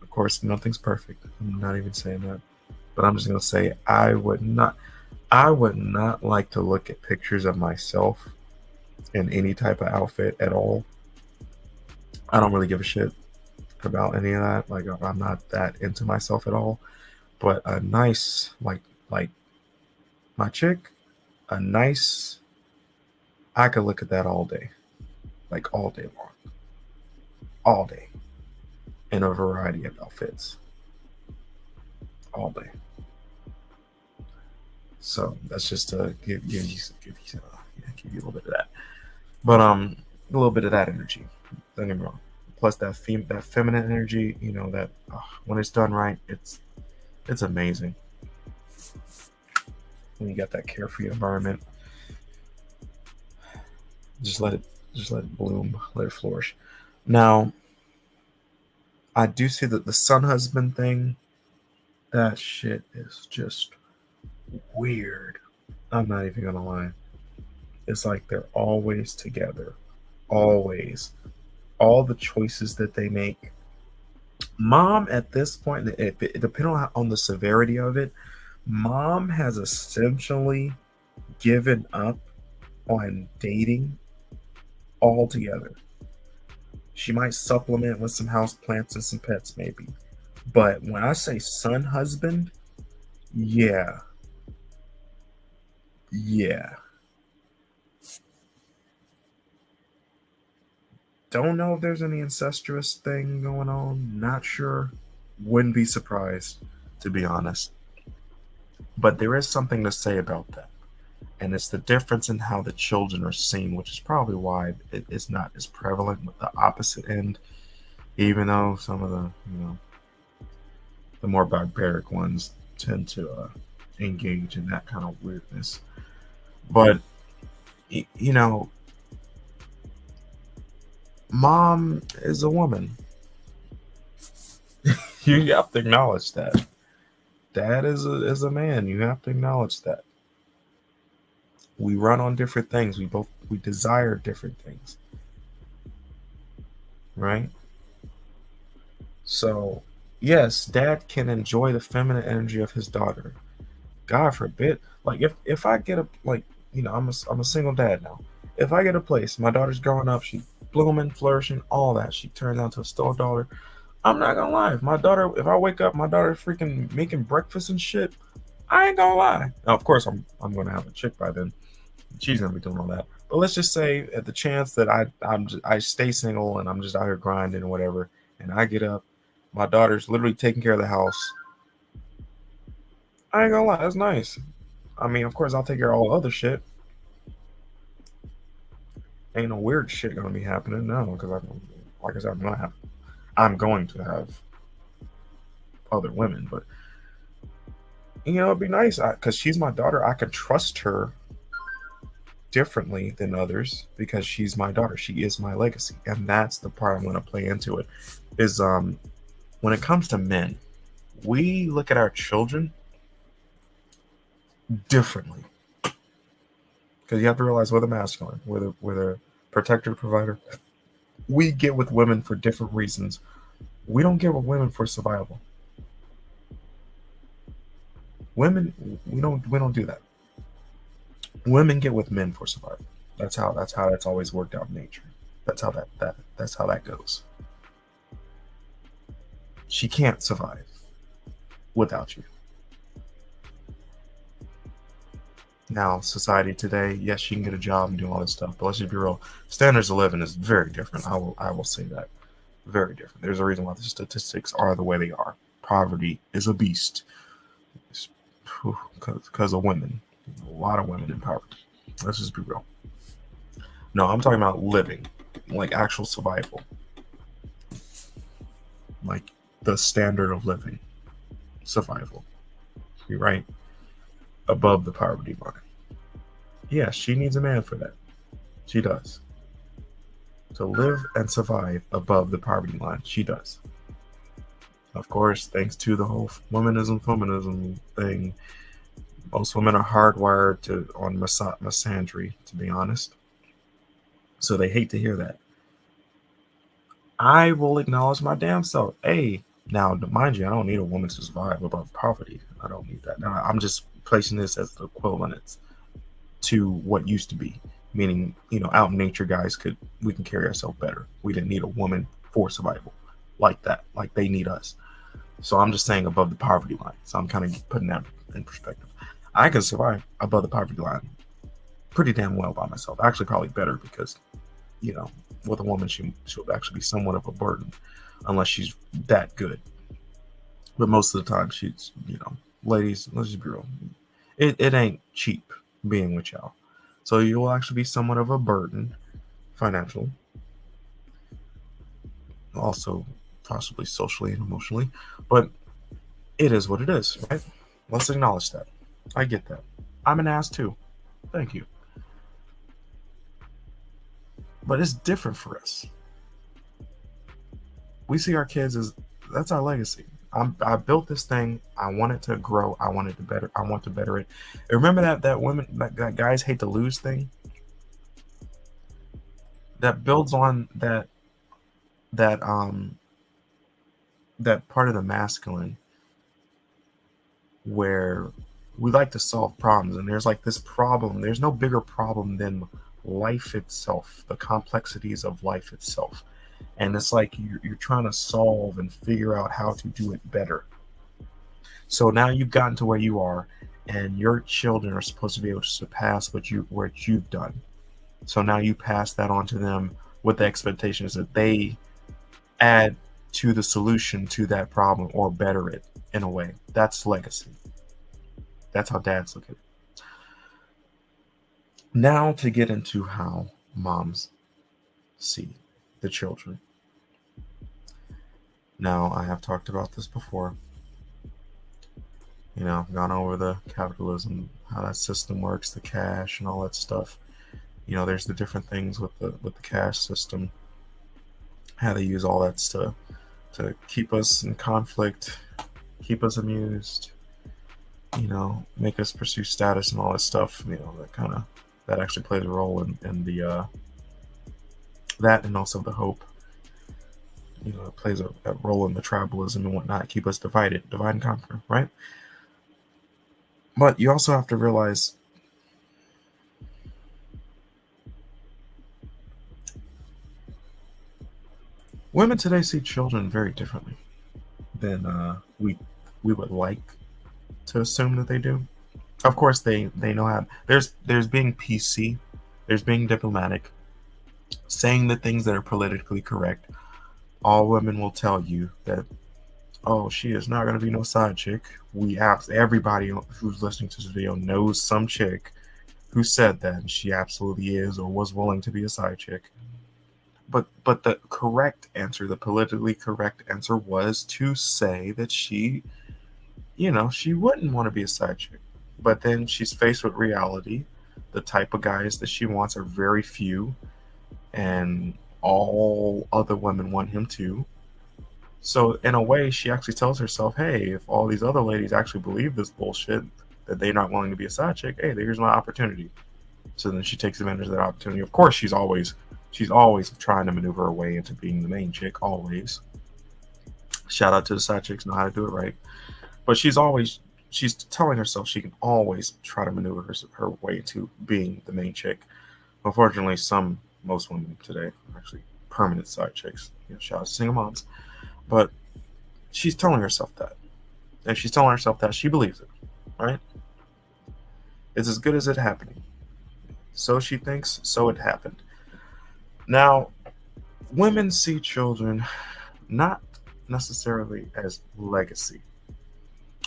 Of course, nothing's perfect. I'm not even saying that. But I'm just gonna say I would not like to look at pictures of myself in any type of outfit at all. I don't really give a shit about any of that. Like I'm not that into myself at all. But a nice like my chick, a nice I could look at that all day. Like all day long. All day. In a variety of outfits. All day. So that's just to give you a little bit of that. But a little bit of that energy. Don't get me wrong. Plus that feminine energy, that when it's done right, it's amazing. When you got that carefree environment, just let it bloom, let it flourish. Now, I do see that the son husband thing, that shit is just weird. I'm not even gonna lie. It's like they're always together. Always. All the choices that they make. Mom, at this point, depending on the severity of it, mom has essentially given up on dating altogether. She might supplement with some house plants and some pets, maybe. But when I say son husband, yeah. Yeah. Don't know if there's any incestuous thing going on. Not sure. Wouldn't be surprised, to be honest. But there is something to say about that. And it's the difference in how the children are seen, which is probably why it is not as prevalent with the opposite end, even though some of the more barbaric ones tend to engage in that kind of weirdness. But, mom is a woman. You have to acknowledge that. Dad is a man. You have to acknowledge that. We run on different things. We desire different things. Right? So, yes, dad can enjoy the feminine energy of his daughter. God forbid. Like if I get I'm a single dad now. If I get a place, my daughter's growing up, she's blooming, flourishing, all that. She turns out to a still daughter. I'm not gonna lie. If I wake up, my daughter freaking making breakfast and shit, I ain't gonna lie. Now, of course, I'm gonna have a chick by then. She's gonna be doing all that. But let's just say, at the chance that I stay single and I'm just out here grinding or whatever, and I get up, my daughter's literally taking care of the house. I ain't gonna lie, that's nice. I mean, of course, I'll take care of all the other shit. Ain't no weird shit gonna be happening, no, because like I said, I'm going to have other women, but it'd be nice because she's my daughter. I can trust her differently than others because she's my daughter. She is my legacy, and that's the part I'm going to play into it. Is when it comes to men, we look at our children differently because you have to realize we're the masculine, we're the protector, provider. We get with women for different reasons. We don't get with women for survival. Women, we don't do that. Women get with men for survival. That's how that's always worked out in nature. That's how that goes. She can't survive without you. Now, society today, yes, she can get a job and do all this stuff, but let's just be real. Standards of living is very different. I will say that. Very different. There's a reason why the statistics are the way they are. Poverty is a beast. Because of women. A lot of women in poverty. Let's just be real. No, I'm talking about living. Like actual survival. Like the standard of living. Survival. You're right. Above the poverty line. Yeah, she needs a man for that. She does. To live and survive above the poverty line. She does. Of course, thanks to the whole feminism thing, most women are hardwired on misandry, to be honest. So they hate to hear that. I will acknowledge my damn self. Hey, Now, mind you, I don't need a woman to survive above poverty. I don't need that. Now, I'm just placing this as the equivalent to what used to be, meaning, out in nature, we can carry ourselves better. We didn't need a woman for survival like that, like they need us. So I'm just saying above the poverty line. So I'm kind of putting that in perspective. I can survive above the poverty line pretty damn well by myself. Actually, probably better because, with a woman, she'll actually be somewhat of a burden unless she's that good. But most of the time, she's, ladies, let's just be real. It ain't cheap being with y'all. So you'll actually be somewhat of a burden financially. Also, possibly socially and emotionally. But it is what it is, right? Let's acknowledge that. I get that. I'm an ass too. Thank you. But it's different for us. We see our kids as that's our legacy. I built this thing. I want it to grow. I want to better it. And remember that guys hate to lose thing? That builds on that part of the masculine where we like to solve problems, and there's like this problem. There's no bigger problem than life itself, the complexities of life itself. And it's like you're trying to solve and figure out how to do it better. So now you've gotten to where you are, and your children are supposed to be able to surpass what you've done. So now you pass that on to them with the expectations that they add to the solution to that problem or better it in a way. That's legacy. That's how dads look at it. Now to get into how moms see the children. Now, I have talked about this before. I've gone over the capitalism, how that system works, the cash and all that stuff. There's the different things with the cash system, how they use all that stuff to keep us in conflict, keep us amused, make us pursue status and all that stuff. That actually plays a role in the that, and also the hope. It plays a role in the tribalism and whatnot, keep us divide and conquer, right? But you also have to realize women today see children very differently than we would like to assume that they do. Of course, they know how. There's being PC, there's being diplomatic, saying the things that are politically correct. All women will tell you that, oh, she is not going to be no side chick. Everybody who's listening to this video knows some chick who said that, and she absolutely is or was willing to be a side chick. But the correct answer, the politically correct answer, was to say that she wouldn't want to be a side chick. But then she's faced with reality. The type of guys that she wants are very few, and all other women want him too. So in a way, she actually tells herself, hey, if all these other ladies actually believe this bullshit, that they're not willing to be a side chick, hey, here's my opportunity. So then she takes advantage of that opportunity. Of course, she's always trying to maneuver her way into being the main chick, always. Shout out to the side chicks, know how to do it right. But she's telling herself she can always try to maneuver her way to being the main chick. Unfortunately, most women today are actually permanent side chicks. Shout out to single moms. But she's telling herself that. And she's telling herself that she believes it, right? It's as good as it happening. So she thinks, so it happened. Now, women see children not necessarily as legacy.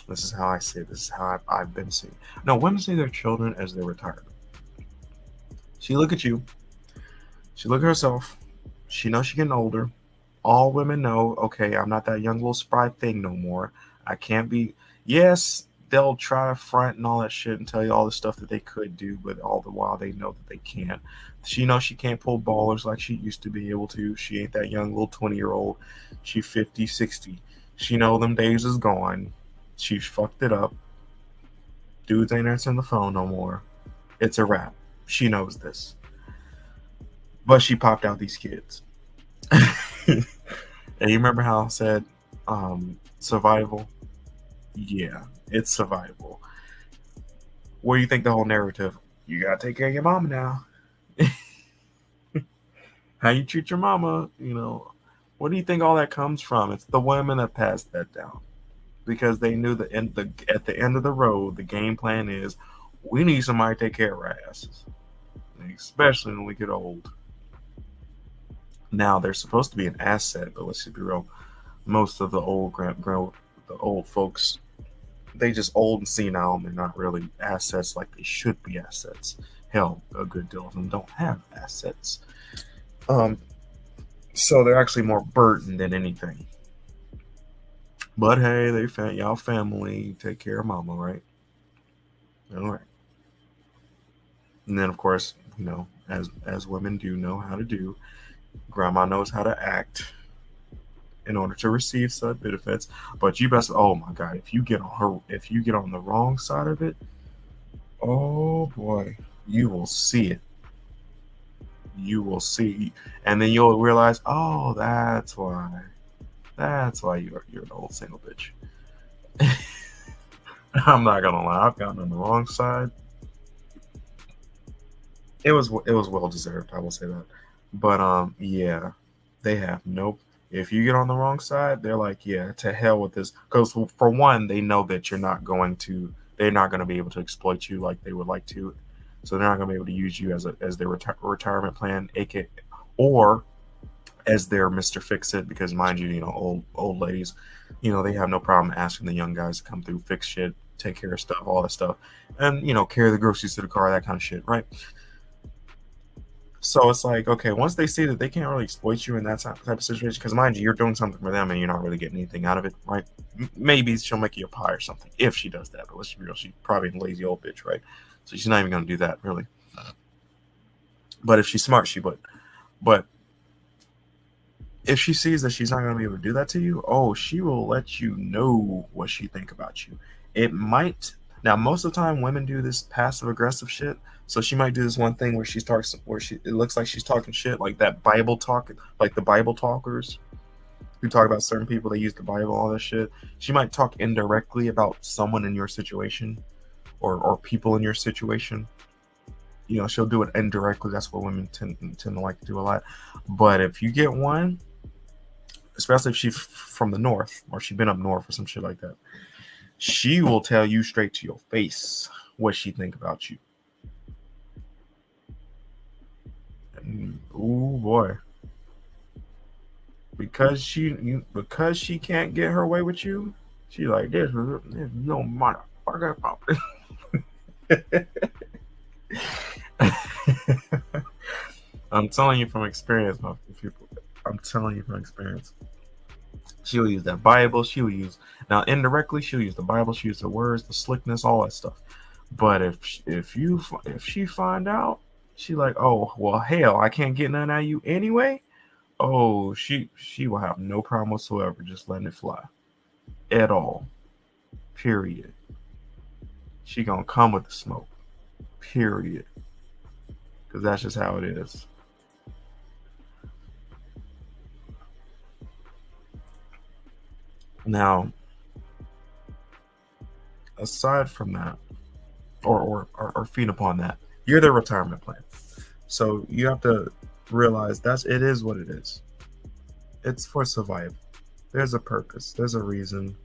This is how I see it. This is how I've been seeing. No, women see their children as their retirement. She look at you. She look at herself. She knows she's getting older. All women know, okay, I'm not that young little spry thing no more. I can't be. Yes, they'll try to front and all that shit and tell you all the stuff that they could do, but all the while they know that they can't. She knows she can't pull ballers like she used to be able to. She ain't that young little 20-year-old. She 50, 60. She know them days is gone. She fucked it up. Dudes ain't answering the phone no more. It's a wrap. She knows this. But she popped out these kids. And you remember how I said Survival. Yeah, it's survival. What do you think the whole narrative? You gotta take care of your mama now. How you treat your mama, what do you think all that comes from? It's the women that passed that down because they knew at the end of the road, the game plan is we need somebody to take care of our asses, especially when we get old. Now they're supposed to be an asset, but let's be real. Most of the the old folks, they just old and senile, and they're not really assets like they should be assets. Hell, a good deal of them don't have assets. Um, so they're actually more burden than anything. But hey, y'all family, take care of mama, right? All right. And then of course, as women do know how to do, grandma knows how to act in order to receive said benefits. But you best, oh my God, if you get on the wrong side of it, oh boy, you will see it. You will see, and then you'll realize, oh, that's why. That's why you're an old single bitch. I'm not gonna lie, I've gotten on the wrong side. It was well deserved, I will say that. But yeah, they have nope. If you get on the wrong side, they're like, yeah, to hell with this. Because for one, they know that they're not going to be able to exploit you like they would like to. So they're not going to be able to use you as their retirement plan, aka, or as their Mr. Fix It. Because mind you, old ladies, they have no problem asking the young guys to come through, fix shit, take care of stuff, all that stuff, and carry the groceries to the car, that kind of shit, right? So it's like, okay, once they see that they can't really exploit you in that type of situation, because mind you, you're doing something for them and you're not really getting anything out of it, right? Maybe she'll make you a pie or something if she does that, but let's be real, she's probably a lazy old bitch, right? So she's not even going to do that, really. But if she's smart, she would. But if she sees that she's not going to be able to do that to you, oh, she will let you know what she think about you. It might. Now, most of the time, women do this passive aggressive shit. So she might do this one thing it looks like she's talking shit, like that Bible talk, like the Bible talkers who talk about certain people. They use the Bible, all this shit. She might talk indirectly about someone in your situation, or people in your situation. She'll do it indirectly. That's what women tend to like to do a lot. But if you get one, especially if she's from the north or she's been up north or some shit like that, she will tell you straight to your face what she think about you. Oh boy, because she can't get her way with you, she like this. There's no motherfucker. I'm telling you from experience, my people. I'm telling you from experience. She'll use that Bible. She'll use now indirectly. She'll use the Bible. She'll use the words, the slickness, all that stuff. But if she find out, she like, oh well, hell, I can't get none out of you anyway. Oh, she will have no problem whatsoever just letting it fly, at all. Period. She gonna come with the smoke. Period. Because that's just how it is. Now, aside from that, or feed upon that, you're their retirement plan. So you have to realize it is what it is. It's for survival. There's a purpose. There's a reason.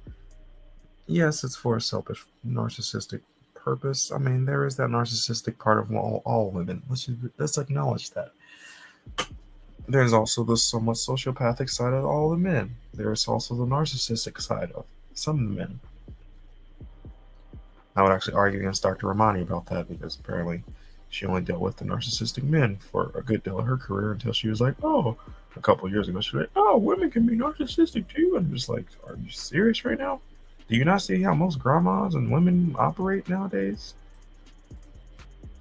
Yes, it's for a selfish, narcissistic purpose. I mean, there is that narcissistic part of all women. Let's acknowledge that. There's also the somewhat sociopathic side of all the men. There's also the narcissistic side of some of the men. I would actually argue against Dr. Ramani about that because apparently she only dealt with the narcissistic men for a good deal of her career until she was like, oh, a couple of years ago, she was like, oh, women can be narcissistic too. And I'm just like, are you serious right now? Do you not see how most grandmas and women operate nowadays?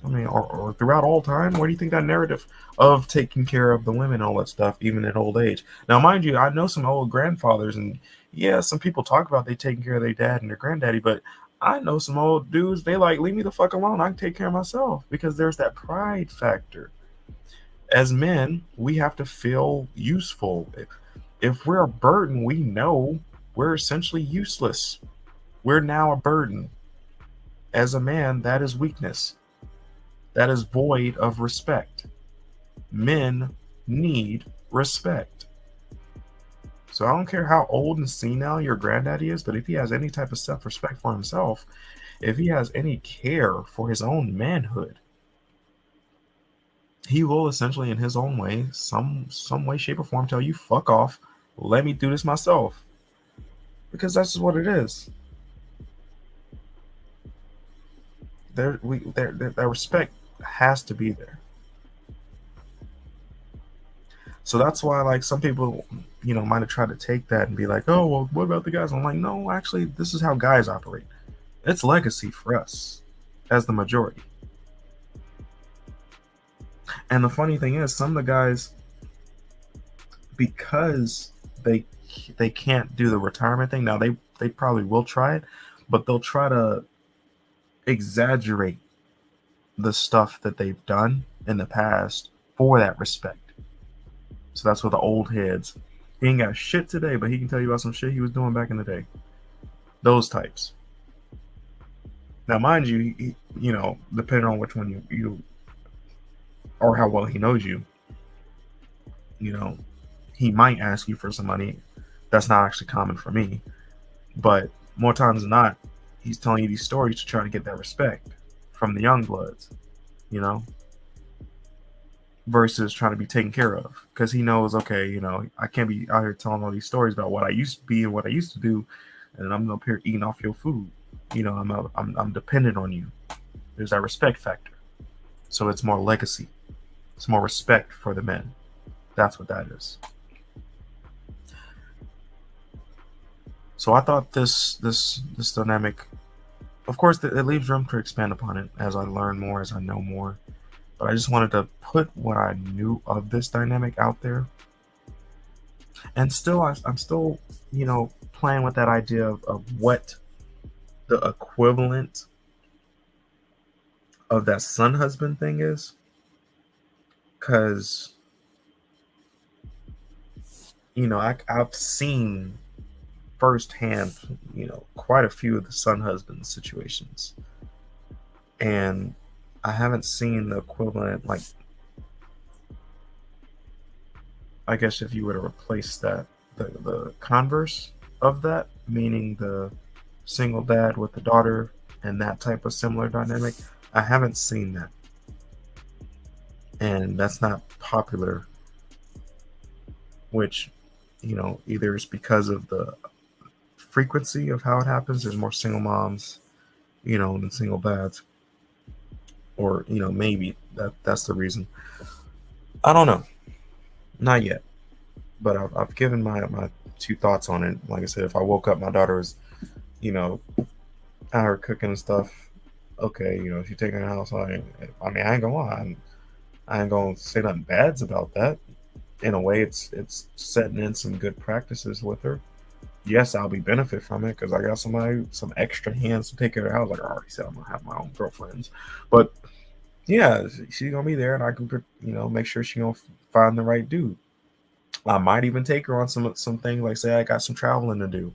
I mean, or throughout all time, where do you think that narrative of taking care of the women and all that stuff, even in old age? Now, mind you, I know some old grandfathers, and yeah, some people talk about they taking care of their dad and their granddaddy, but I know some old dudes, they like, leave me the fuck alone. I can take care of myself because there's that pride factor. As men, we have to feel useful. If we're a burden, we know we're essentially useless. We're now a burden. As a man, that is weakness. That is void of respect. Men need respect. So I don't care how old and senile your granddaddy is, but if he has any type of self-respect for himself, if he has any care for his own manhood, he will essentially, in his own way, some way, shape, or form, tell you, "Fuck off. Let me do this myself," because that's just what it is. That respect has to be there. So that's why, like, some people, might have tried to take that and be like, "Oh, well, what about the guys?" I'm like, no, actually, this is how guys operate. It's legacy for us as the majority. And the funny thing is, some of the guys, because they can't do the retirement thing now, they probably will try it, but they'll try to exaggerate the stuff that they've done in the past for that respect. So that's what the old heads. He ain't got shit today, but he can tell you about some shit he was doing back in the day. Those types. Now, mind you, depending on which one you or how well he knows you, he might ask you for some money. That's not actually common for me, but more times than not, he's telling you these stories to try to get that respect from the young bloods, versus trying to be taken care of, because he knows, okay, I can't be out here telling all these stories about what I used to be and what I used to do, and I'm up here eating off your food. I'm dependent on you. There's that respect factor. So it's more legacy. It's more respect for the men. That's what that is. So I thought this dynamic, of course, it leaves room to expand upon it as I learn more, as I know more. But I just wanted to put what I knew of this dynamic out there. And still, I'm still, playing with that idea of what the equivalent of that son husband thing is. Because, I've seen firsthand, quite a few of the son husband situations. And I haven't seen the equivalent, like, I guess if you were to replace that, the converse of that, meaning the single dad with the daughter and that type of similar dynamic, I haven't seen that. And that's not popular, which, either it's because of the frequency of how it happens. There's more single moms, than single dads. Or, maybe that's the reason. I don't know. Not yet. But I've given my two thoughts on it. Like I said, if I woke up, my daughter was, out here cooking and stuff. Okay, she taking her house. I mean, I ain't gonna lie. I ain't gonna say nothing bads about that. In a way, it's setting in some good practices with her. Yes, I'll be benefit from it because I got some extra hands to take care of the house. Like I already said, I'm gonna have my own girlfriends, but yeah, she's gonna be there, and I can, make sure she gonna find the right dude. I might even take her on some things, like say I got some traveling to do.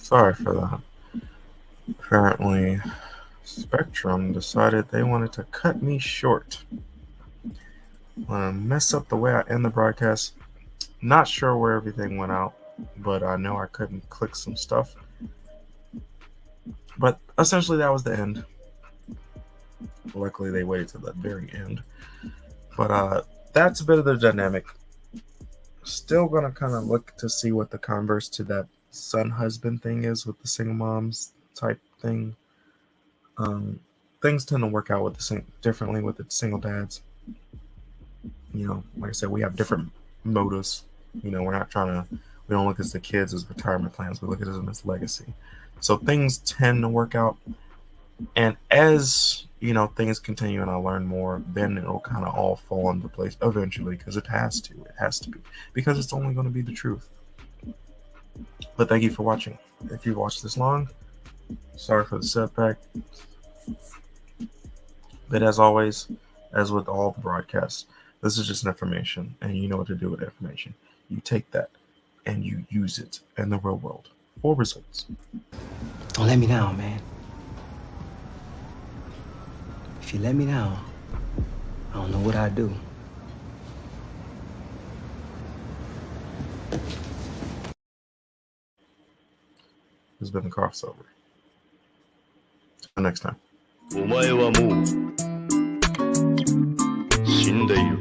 Sorry for that. Apparently, Spectrum decided they wanted to cut me short. I'm gonna mess up the way I end the broadcast. Not sure where everything went out, but I know I couldn't click some stuff. But essentially, that was the end. Luckily, they waited to the very end. But that's a bit of the dynamic. Still gonna kind of look to see what the converse to that son-husband thing is with the single moms type thing. Things tend to work out with differently with the single dads. Like I said, we have different motives. We're not we don't look at the kids as retirement plans. We look at them as legacy. So things tend to work out. And as, things continue and I learn more, then it'll kind of all fall into place eventually, because it has to. It has to be. Because it's only going to be the truth. But thank you for watching. If you've watched this long, sorry for the setback. But as always, as with all the broadcasts, this is just information, and you know what to do with information. You take that and you use it in the real world for results. Don't let me down, man. If you let me down, I don't know what I'd do. This has been the crossover. Till next time. お前はもう死んでいる。